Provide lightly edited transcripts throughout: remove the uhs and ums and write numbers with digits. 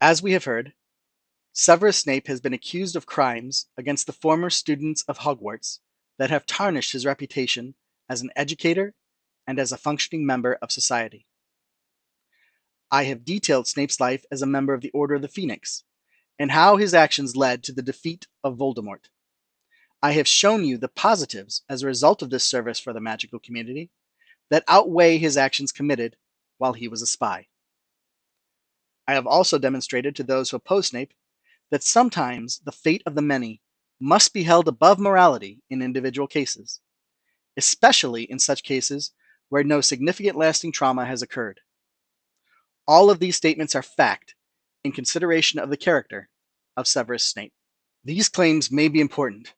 As we have heard, Severus Snape has been accused of crimes against the former students of Hogwarts that have tarnished his reputation as an educator and as a functioning member of society. I have detailed Snape's life as a member of the Order of the Phoenix, and how his actions led to the defeat of Voldemort. I have shown you the positives as a result of this service for the magical community that outweigh his actions committed while he was a spy. I have also demonstrated to those who oppose Snape that sometimes the fate of the many must be held above morality in individual cases, especially in such cases where no significant lasting trauma has occurred. All of these statements are fact in consideration of the character of Severus Snape. These claims may be important,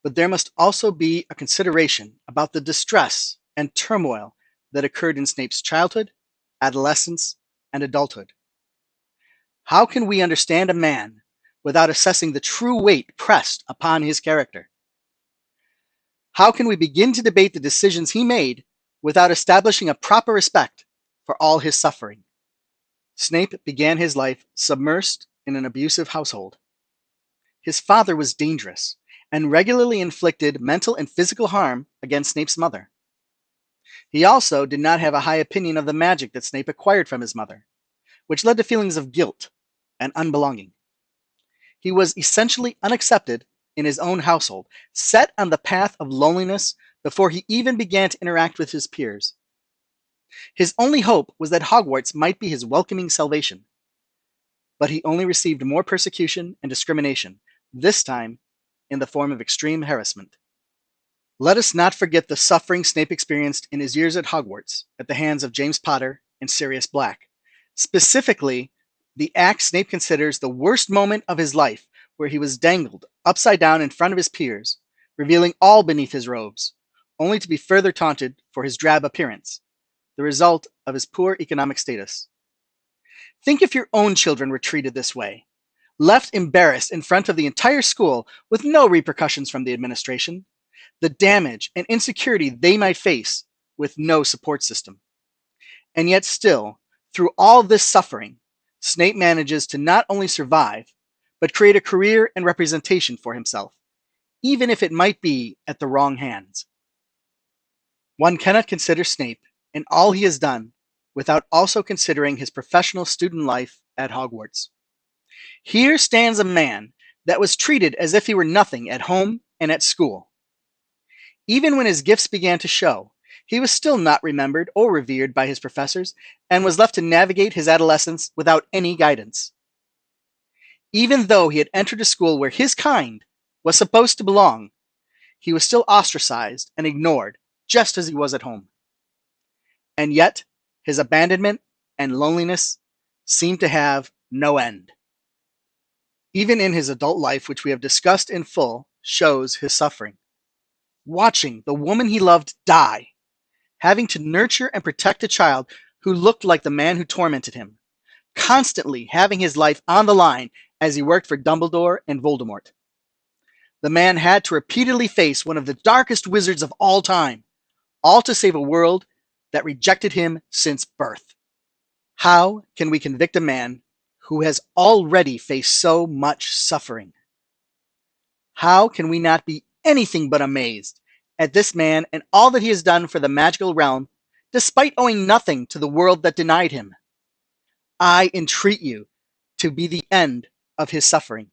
but there must also be a consideration about the distress and turmoil that occurred in Snape's childhood, adolescence, and adulthood. How can we understand a man without assessing the true weight pressed upon his character? How can we begin to debate the decisions he made without establishing a proper respect for all his suffering? Snape began his life submersed in an abusive household. His father was dangerous and regularly inflicted mental and physical harm against Snape's mother. He also did not have a high opinion of the magic that Snape acquired from his mother, which led to feelings of guilt and unbelonging. He was essentially unaccepted in his own household, set on the path of loneliness before he even began to interact with his peers. His only hope was that Hogwarts might be his welcoming salvation. But he only received more persecution and discrimination, this time in the form of extreme harassment. Let us not forget the suffering Snape experienced in his years at Hogwarts at the hands of James Potter and Sirius Black. Specifically, the act Snape considers the worst moment of his life, where he was dangled upside down in front of his peers, revealing all beneath his robes, only to be further taunted for his drab appearance, the result of his poor economic status. Think if your own children were treated this way, left embarrassed in front of the entire school with no repercussions from the administration, the damage and insecurity they might face with no support system. And yet still, through all this suffering, Snape manages to not only survive, but create a career and representation for himself, even if it might be at the wrong hands. One cannot consider Snape and all he has done without also considering his professional student life at Hogwarts. Here stands a man that was treated as if he were nothing at home and at school. Even when his gifts began to show, he was still not remembered or revered by his professors and was left to navigate his adolescence without any guidance. Even though he had entered a school where his kind was supposed to belong, he was still ostracized and ignored just as he was at home. And yet, his abandonment and loneliness seemed to have no end. Even in his adult life, which we have discussed in full, shows his suffering. Watching the woman he loved die, having to nurture and protect a child who looked like the man who tormented him, constantly having his life on the line as he worked for Dumbledore and Voldemort. The man had to repeatedly face one of the darkest wizards of all time, all to save a world that rejected him since birth. How can we convict a man who has already faced so much suffering? How can we not be anything but amazed at this man and all that he has done for the magical realm, despite owing nothing to the world that denied him? I entreat you to be the end of his suffering.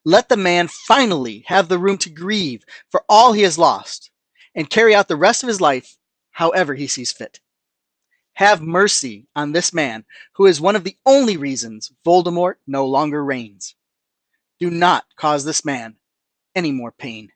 Let the man finally have the room to grieve for all he has lost and carry out the rest of his life however he sees fit. Have mercy on this man who is one of the only reasons Voldemort no longer reigns. Do not cause this man any more pain.